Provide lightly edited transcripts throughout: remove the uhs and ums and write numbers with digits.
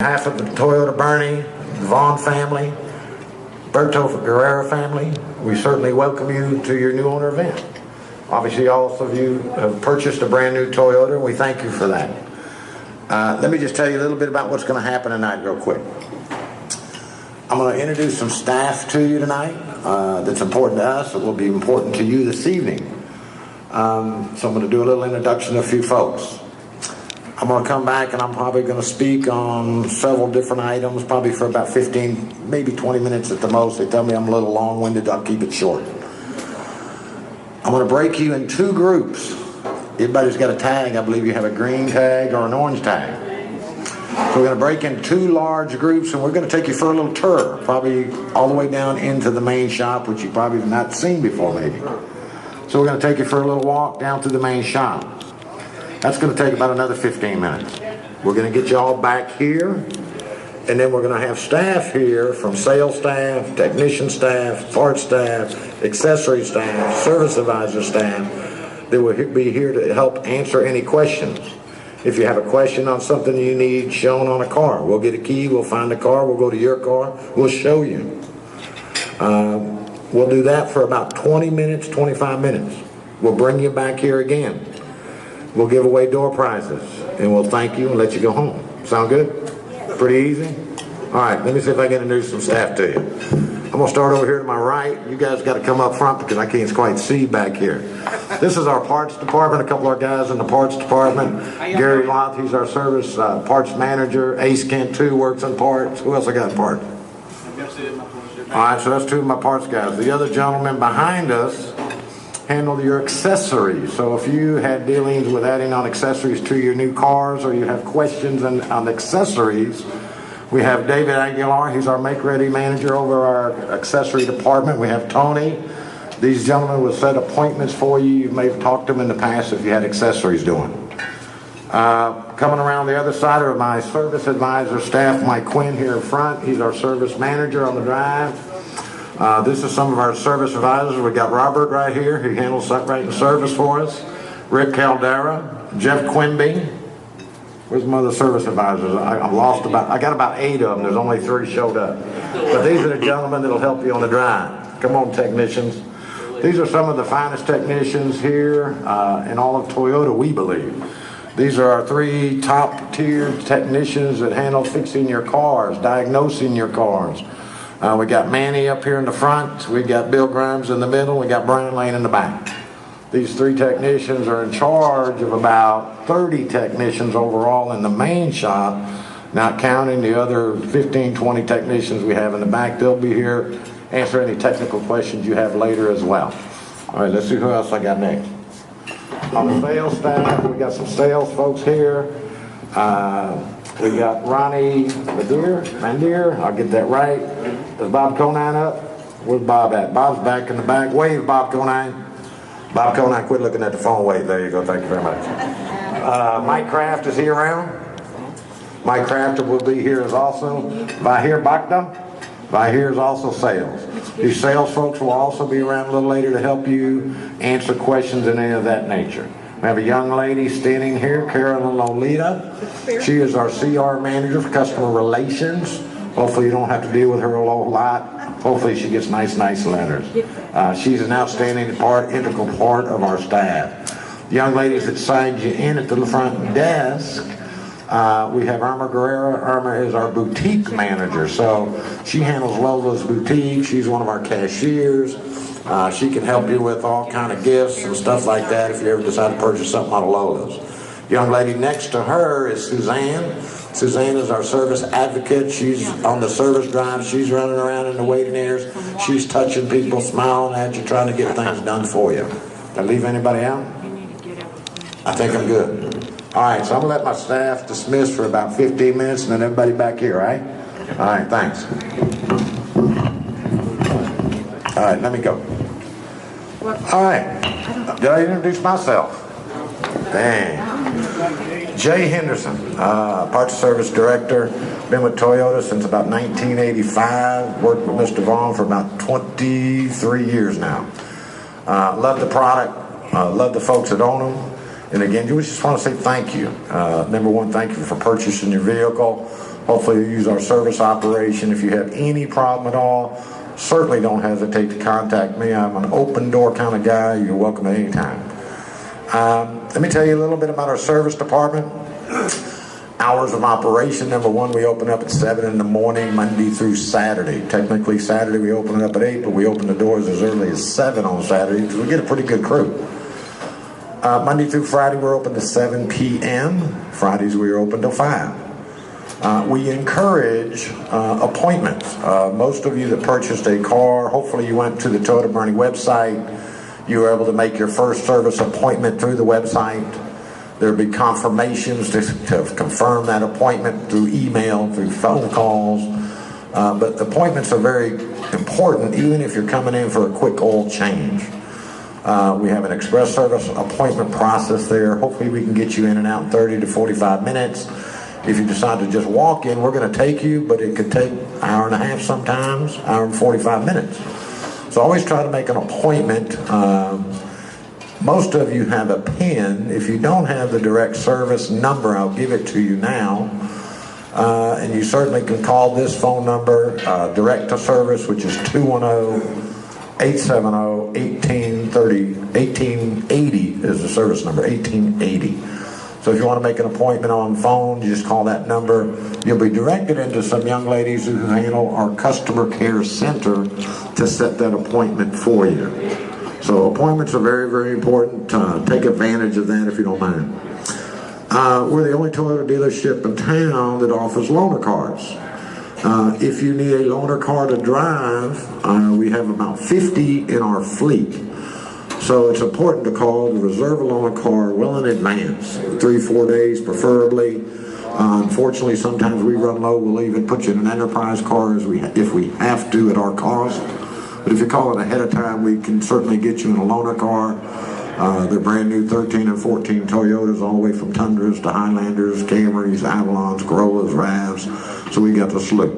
On behalf of the Toyota Boerne, the Vaughn family, Berto Guerrera family, we certainly welcome you to your new owner event. Obviously, all of you have purchased a brand new Toyota, and we thank you for that. Let me just tell you a little bit about what's going to happen tonight real quick. I'm going to introduce some staff to you tonight that's important to us. It will be important to you this evening. So I'm going to do a little introduction to a few folks. I'm going to come back and I'm probably going to speak on several different items, probably for about 15, maybe 20 minutes at the most. They tell me I'm a little long-winded. I'll keep it short. I'm going to break you in two groups. Everybody's got a tag. I believe you have a green tag or an orange tag. So we're going to break in two large groups, and we're going to take you for a little tour, probably all the way down into the main shop, which you probably have not seen before maybe. So we're going to take you for a little walk down to the main shop. That's going to take about another 15 minutes. We're going to get you all back here, and then we're going to have staff here from sales staff, technician staff, parts staff, accessory staff, service advisor staff that will be here to help answer any questions. If you have a question on something you need shown on a car, we'll get a key, we'll find the car, we'll go to your car, we'll show you. We'll do that for about 20 minutes, 25 minutes. We'll bring you back here again. We'll give away door prizes, and we'll thank you and let you go home. Sound good? Pretty easy? All right, let me see if I can introduce some staff to you. I'm going to start over here to my right. You guys got to come up front because I can't quite see back here. This is our parts department, a couple of our guys in the parts department. Gary Loth, he's our service parts manager. Ace Kent, too, works on parts. Who else I got in parts? All right, so that's two of my parts guys. The other gentleman behind us handle your accessories. So if you had dealings with adding on accessories to your new cars, or you have questions on accessories, we have David Aguilar. He's our make-ready manager over our accessory department. We have Tony. These gentlemen will set appointments for you. You may have talked to them in the past if you had accessories doing. Coming around the other side are my service advisor staff. Mike Quinn here in front. He's our service manager on the drive. This is some of our service advisors. We got Robert right here. He handles right in service for us. Rick Caldera, Jeff Quimby. Where's my other service advisors? I got about 8 of them. There's only 3 showed up. But these are the gentlemen that'll help you on the drive. Come on, technicians. These are some of the finest technicians here in all of Toyota, we believe. These are our 3 top-tier technicians that handle fixing your cars, diagnosing your cars. We got Manny up here in the front. We got Bill Grimes in the middle. We got Brian Lane in the back. These 3 technicians are in charge of about 30 technicians overall in the main shop, not counting the other 15, 20 technicians we have in the back. They'll be here, answer any technical questions you have later as well. All right, let's see who else I got next. On the sales staff, we got some sales folks here. We got Ronnie Mandir, I'll get that right. Is Bob Conine up? Where's Bob at? Bob's back in the back. Wave, Bob Conine. Bob Conine, quit looking at the phone. Wave, there you go. Thank you very much. Mike Kraft, is he around? Mike Kraft will be here as also. Bahir Bakda. Bahir is also sales. These sales folks will also be around a little later to help you answer questions and any of that nature. We have a young lady standing here, Carolyn Lolita. She is our CR manager for customer relations. Hopefully you don't have to deal with her a whole lot. Hopefully she gets nice letters. She's an outstanding integral part of our staff. The young ladies that signed you in at the front desk, we have Irma Guerrera. Irma is our boutique manager. So she handles Lola's boutique. She's one of our cashiers. She can help you with all kind of gifts and stuff like that if you ever decide to purchase something out of Lola's. The young lady next to her is Suzanne. Suzanne is our service advocate. She's on the service drive. She's running around in the waiting areas. She's touching people, smiling at you, trying to get things done for you. Did I leave anybody out? I think I'm good. All right, so I'm going to let my staff dismiss for about 15 minutes and then everybody back here, all right? All right, thanks. All right, let me go. All right. Did I introduce myself? Dang. Jay Henderson, Parts Service Director. Been with Toyota since about 1985. Worked with Mr. Vaughn for about 23 years now. Love the product. Love the folks that own them. And again, we just want to say thank you. Number one, thank you for purchasing your vehicle. Hopefully you use our service operation. If you have any problem at all, certainly don't hesitate to contact me. I'm an open door kind of guy. You're welcome at any time. Let me tell you a little bit about our service department. Hours of operation, number one, we open up at 7 in the morning, Monday through Saturday. Technically, Saturday we open it up at 8, but we open the doors as early as 7 on Saturday because we get a pretty good crew. Monday through Friday, we're open to 7 p.m. Fridays, we're open till 5. We encourage appointments. Most of you that purchased a car, hopefully you went to the Toyota Boerne website. You were able to make your first service appointment through the website. There'll be confirmations to confirm that appointment through email, through phone calls. But appointments are very important, even if you're coming in for a quick oil change. We have an express service appointment process there. Hopefully we can get you in and out in 30 to 45 minutes. If you decide to just walk in, we're going to take you, but it could take an hour and a half sometimes, hour and 45 minutes. So always try to make an appointment. Most of you have a PIN. If you don't have the direct service number, I'll give it to you now. And you certainly can call this phone number, direct to service, which is 210-870-1830. 1880 is the service number, 1880. So if you want to make an appointment on phone, you just call that number. You'll be directed into some young ladies who handle our customer care center to set that appointment for you. So appointments are very, very important. Take advantage of that if you don't mind. We're the only Toyota dealership in town that offers loaner cars. If you need a loaner car to drive, we have about 50 in our fleet. So it's important to call to reserve a loaner car well in advance, 3-4 days preferably. Unfortunately, sometimes we run low. We'll even put you in an enterprise car if we have to at our cost. But if you call it ahead of time, we can certainly get you in a loaner car. They're brand new 13 and 14 Toyotas, all the way from Tundras to Highlanders, Camrys, Avalons, Corollas, RAVs. So we got the slew.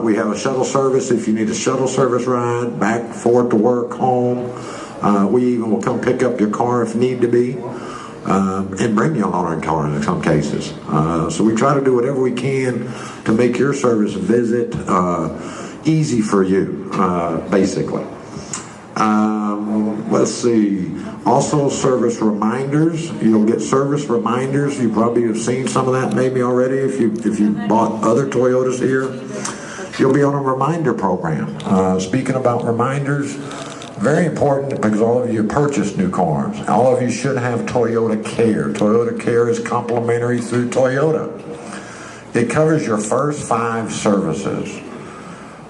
We have a shuttle service if you need a shuttle service ride, back, forth to work, home. We even will come pick up your car if need to be, and bring you a loaner car in some cases. So we try to do whatever we can to make your service visit easy for you, basically. Let's see. Also, service reminders. You'll get service reminders. You probably have seen some of that maybe already if you bought other Toyotas here. You'll be on a reminder program. Speaking about reminders, very important because all of you purchased new cars. All of you should have Toyota Care. Toyota Care is complimentary through Toyota. It covers your first 5 services.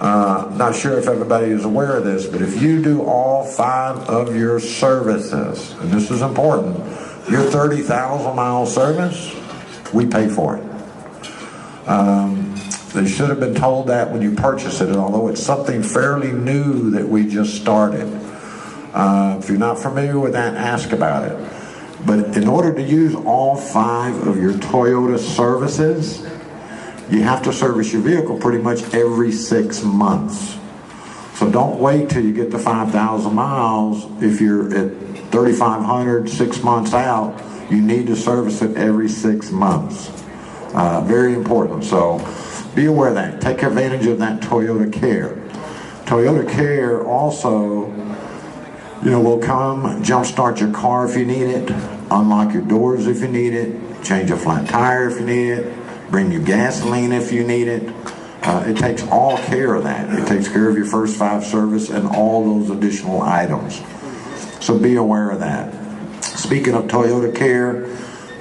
Not sure if everybody is aware of this, but if you do all 5 of your services, and this is important, your 30,000 mile service, we pay for it. They should have been told that when you purchase it, although it's something fairly new that we just started. If you're not familiar with that, ask about it. But in order to use all 5 of your Toyota services, you have to service your vehicle pretty much every 6 months. So don't wait till you get to 5,000 miles. If you're at 3,500, 6 months out, you need to service it every 6 months. Very important. So be aware of that. Take advantage of that Toyota Care. Toyota Care also, will come, jumpstart your car if you need it, unlock your doors if you need it, change a flat tire if you need it, bring you gasoline if you need it. It takes all care of that. It takes care of your first 5 service and all those additional items. So be aware of that. Speaking of Toyota Care,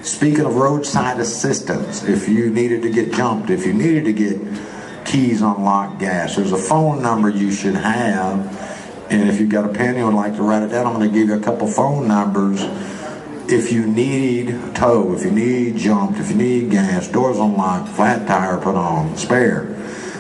speaking of roadside assistance, if you needed to get jumped, if you needed to get keys unlocked, gas, there's a phone number you should have. And if you've got a pen and would like to write it down, I'm going to give you a couple phone numbers. If you need tow, if you need jumped, if you need gas, doors unlocked, flat tire put on, spare,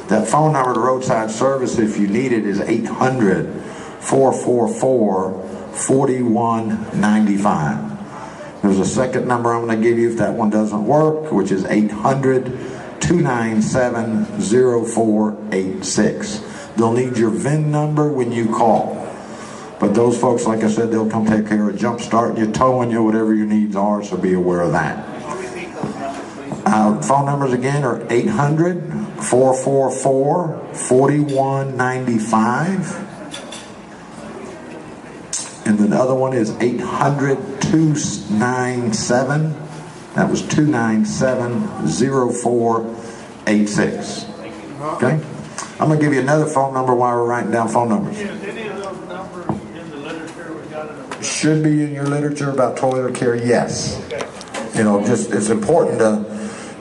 that phone number to roadside service, if you need it, is 800-444-4195. There's a second number I'm going to give you if that one doesn't work, which is 800-297-0486. They'll need your VIN number when you call. But those folks, like I said, they'll come take care of jump starting you, towing you, whatever your needs are, so be aware of that. Phone numbers again are 800-444-4195. And the other one is 800-297. That was 297-0486. Okay? I'm going to give you another phone number while we're writing down phone numbers. Is any of those numbers in the literature we got in the Should be in your literature about toilet care, yes. Okay. You know, just it's important to,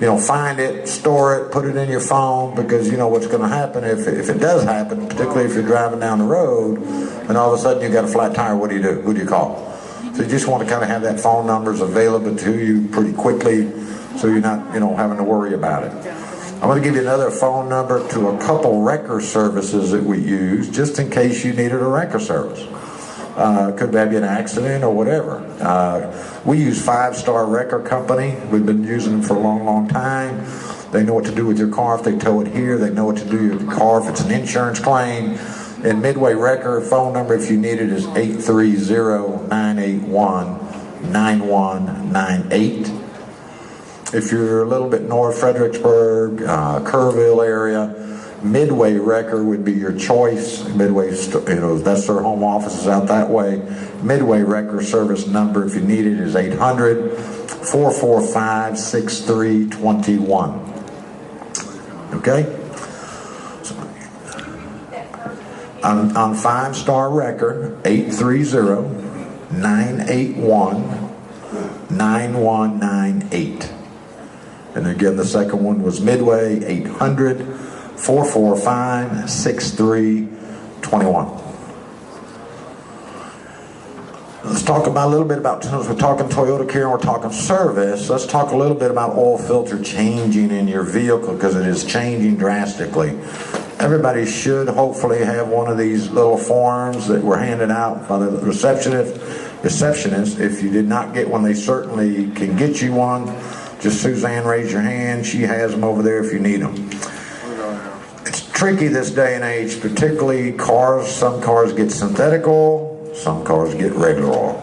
you know, find it, store it, put it in your phone, because you know what's going to happen if it does happen, particularly if you're driving down the road and all of a sudden you got a flat tire. What do you do? Who do you call? So you just want to kind of have that phone numbers available to you pretty quickly, so you're not, you know, having to worry about it. I'm going to give you another phone number to a couple wrecker services that we use, just in case you needed a wrecker service. Could be an accident or whatever. We use 5-Star Wrecker Company. We've been using them for a long, long time. They know what to do with your car if they tow it here. They know what to do with your car if it's an insurance claim. And Midway Wrecker phone number, if you need it, is 830-981-9198. If you're a little bit north, Fredericksburg, Kerrville area, Midway Wrecker would be your choice. Midway, you know, that's their home offices out that way. Midway Wrecker service number, if you need it, is 800-445-6321. Okay? On 5-Star Wrecker, 830-981-9198. And again, the second one was Midway, 800-445-6321. Let's talk about a little bit about, since we're talking Toyota Care and we're talking service, let's talk a little bit about oil filter changing in your vehicle, because it is changing drastically. Everybody should hopefully have one of these little forms that were handed out by the receptionist. If you did not get one, they certainly can get you one. Just Suzanne, raise your hand. She has them over there if you need them. It's tricky this day and age, particularly cars. Some cars get synthetic oil, some cars get regular oil.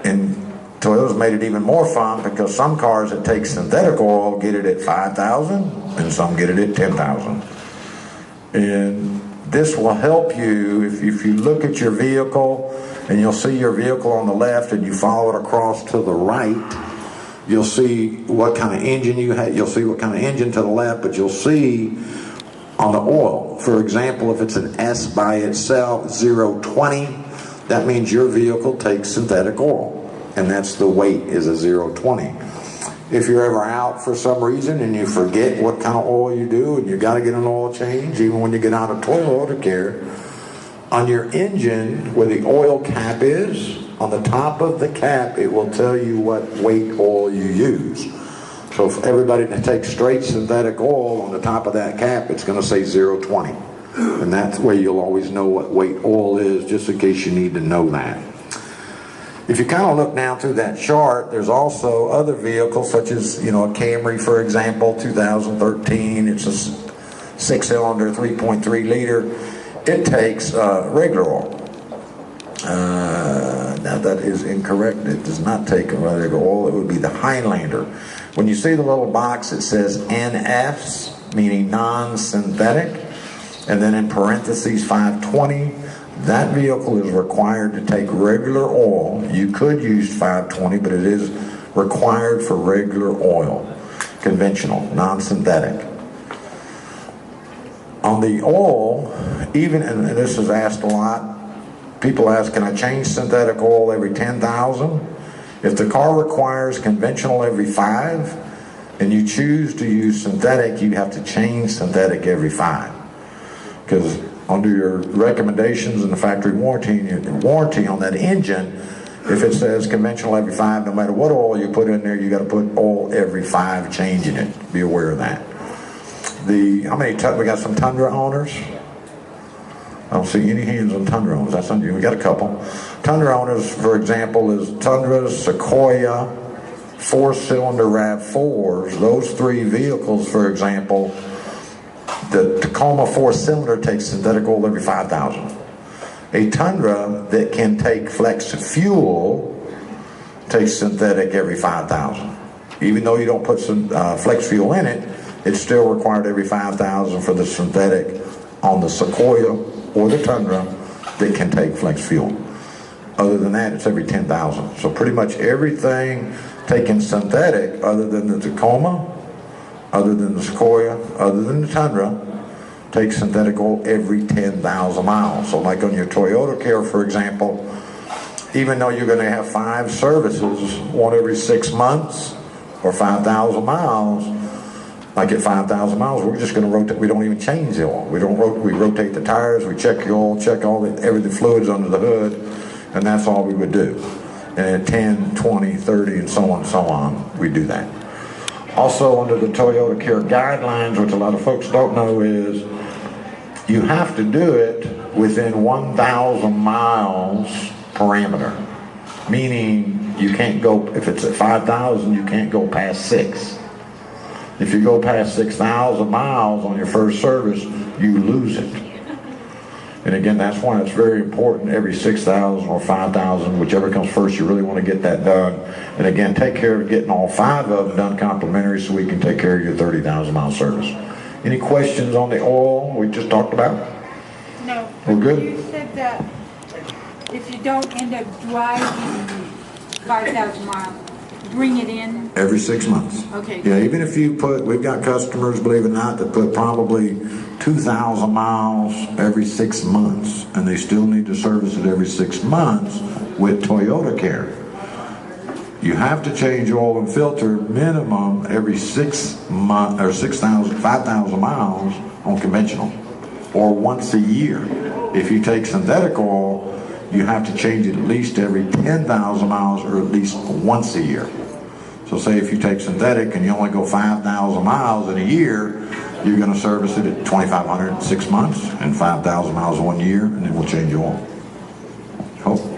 And Toyota's made it even more fun, because some cars that take synthetic oil get it at 5,000 and some get it at 10,000. And this will help you if you look at your vehicle, and you'll see your vehicle on the left and you follow it across to the right. You'll see what kind of engine you have. You'll see what kind of engine to the left, but you'll see on the oil, for example, if it's an S by itself, 020, that means your vehicle takes synthetic oil, and that's the weight is a 020. If you're ever out for some reason and you forget what kind of oil you do, and you got to get an oil change, even when you get out of Toyota Care, on your engine where the oil cap is, on the top of the cap, it will tell you what weight oil you use. So for everybody that takes straight synthetic oil, on the top of that cap, it's going to say 020. And that way you'll always know what weight oil is, just in case you need to know that. If you kind of look down through that chart, there's also other vehicles, such as, you know, a Camry, for example, 2013. It's a 6-cylinder, 3.3 liter. It takes regular oil. Now that is incorrect. It does not take regular oil. It would be the Highlander. When you see the little box, it says NFs, meaning non-synthetic, and then in parentheses 520. That vehicle is required to take regular oil. You could use 520, but it is required for regular oil, conventional, non-synthetic. On the oil, even, and this is asked a lot, people ask, can I change synthetic oil every 10,000? If the car requires conventional every 5, and you choose to use synthetic, you have to change synthetic every 5. Because under your recommendations and the factory warranty on that engine, if it says conventional every 5, no matter what oil you put in there, you got to put oil every 5, changing it. Be aware of that. How many? We got some Tundra owners. I don't see any hands on Tundra owners. That's unusual. We got a couple. Tundra owners, for example, is Tundras, Sequoia, 4-cylinder RAV4s. Those 3 vehicles, for example. The Tacoma 4-cylinder takes synthetic oil every 5,000. A Tundra that can take flex fuel takes synthetic every 5,000. Even though you don't put some flex fuel in it, it's still required every 5,000 for the synthetic on the Sequoia or the Tundra that can take flex fuel. Other than that, it's every 10,000. So pretty much everything taking synthetic, other than the Tacoma, other than the Sequoia, other than the Tundra, takes synthetic oil every 10,000 miles. So like on your Toyota Care, for example, even though you're going to have 5 services, one every 6 months or 5,000 miles, like at 5,000 miles, we're just going to rotate. We don't even change the oil. We rotate the tires, we check the oil, check all the fluids under the hood, and that's all we would do. And at 10, 20, 30, and so on, we do that. Also, under the Toyota Care guidelines, which a lot of folks don't know, is you have to do it within 1,000 miles parameter. Meaning, you can't go, if it's at 5,000, you can't go past 6. If you go past 6,000 miles on your first service, you lose it. And again, that's why it's very important every 6,000 or 5,000, whichever comes first, you really want to get that done. And again, take care of getting all 5 of them done complimentary so we can take care of your 30,000 mile service. Any questions on the oil we just talked about? No. We're good? You said that if you don't end up driving 5,000 miles, bring it in? Every 6 months. Okay. Yeah, even if you put, we've got customers, believe it or not, that put probably 2,000 miles every 6 months, and they still need to service it every 6 months with Toyota Care. You have to change oil and filter minimum every 6 months, or 6,000, 5,000 miles on conventional, or once a year. If you take synthetic oil, you have to change it at least every 10,000 miles, or at least once a year. So say if you take synthetic and you only go 5,000 miles in a year, you're going to service it at 2,500 in 6 months and 5,000 miles in 1 year, and then we'll change your oil.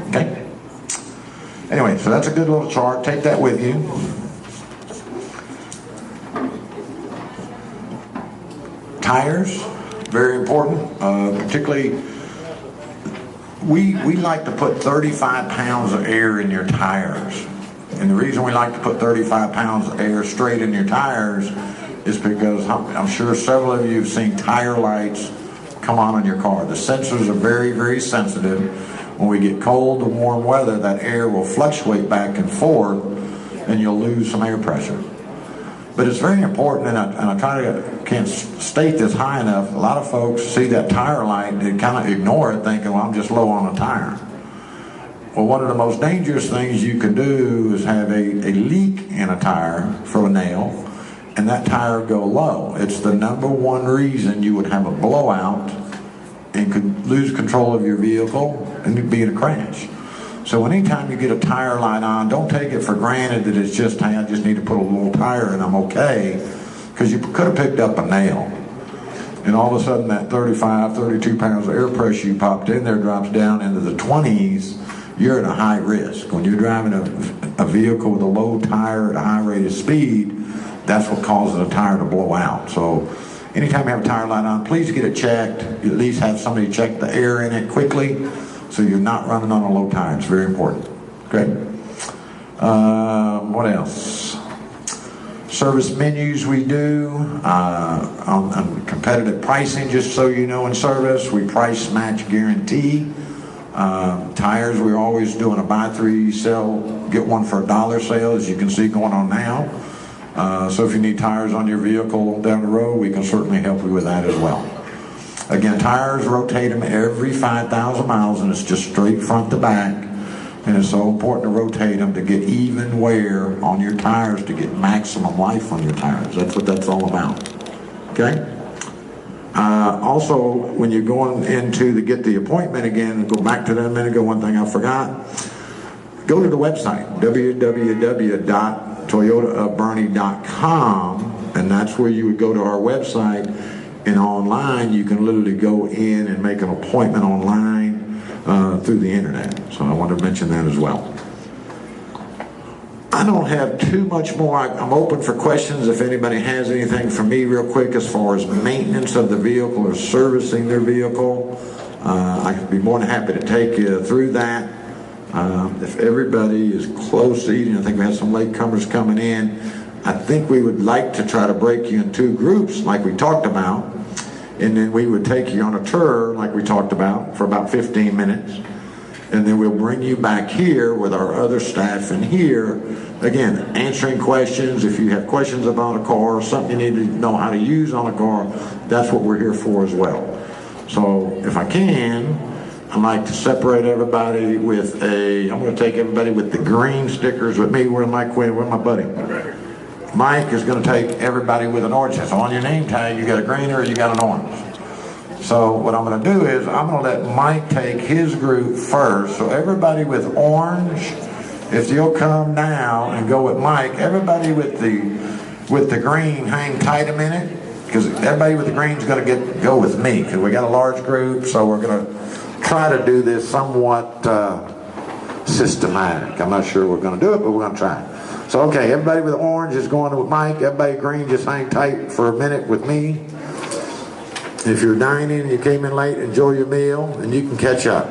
Okay? Anyway, so that's a good little chart. Take that with you. Tires, very important. Particularly, we like to put 35 pounds of air in your tires. And the reason we like to put 35 pounds of air straight in your tires is because I'm sure several of you have seen tire lights come on your car. The sensors are very, very sensitive. When we get cold to warm weather, that air will fluctuate back and forth, and you'll lose some air pressure. But it's very important, and I can't state this high enough. A lot of folks see that tire light and they kind of ignore it, thinking, well, I'm just low on a tire. Well, one of the most dangerous things you can do is have a leak in a tire from a nail, and that tire go low. It's the #1 reason you would have a blowout and could lose control of your vehicle and be in a crash. So anytime you get a tire light on, don't take it for granted that it's just, hey, I just need to put a little tire and I'm okay, because you could have picked up a nail. And all of a sudden that 35, 32 pounds of air pressure you popped in there drops down into the 20s, you're at a high risk. When you're driving a vehicle with a low tire at a high rate of speed, that's what causes a tire to blow out. So anytime you have a tire light on, please get it checked. You at least have somebody check the air in it quickly so you're not running on a low tire. It's very important. Okay? What else? Service menus we do on competitive pricing, just so you know. In service, we price match guarantee. Tires, we're always doing a buy 3 sell, get 1 for $1 sale, as you can see going on now. So if you need tires on your vehicle down the road, we can certainly help you with that as well. Again, tires, rotate them every 5,000 miles, and it's just straight front to back. And it's so important to rotate them to get even wear on your tires, to get maximum life on your tires. That's what that's all about. Okay? Also, when you're going into get the appointment again, go back to that a minute ago, one thing I forgot. Go to the website, www.toyotaofboerne.com, and that's where you would go to our website, and online you can literally go in and make an appointment online through the internet. So I want to mention that as well. I don't have too much more. I'm open for questions if anybody has anything for me real quick as far as maintenance of the vehicle or servicing their vehicle. I could be more than happy to take you through that. If everybody is close to eating, I think we have some latecomers coming in. I think we would like to try to break you in 2 groups like we talked about, and then we would take you on a tour like we talked about for about 15 minutes, and then we'll bring you back here with our other staff in here, again, answering questions. If you have questions about a car, something you need to know how to use on a car, that's what we're here for as well. So if I can, I'd like to separate everybody with I'm going to take everybody with the green stickers with me. Where's my buddy? Mike is going to take everybody with an orange. So on your name tag, you got a green or you got an orange. So what I'm going to do is I'm going to let Mike take his group first. So everybody with orange, if you'll come now and go with Mike, everybody with the green, hang tight a minute, because everybody with the green is going to go with me, because we got a large group. So we're going to try to do this somewhat systematic. I'm not sure we're going to do it, but we're going to try. So, okay, everybody with orange is going with Mike. Everybody green, just hang tight for a minute with me. If you're dining and you came in late, enjoy your meal, and you can catch up.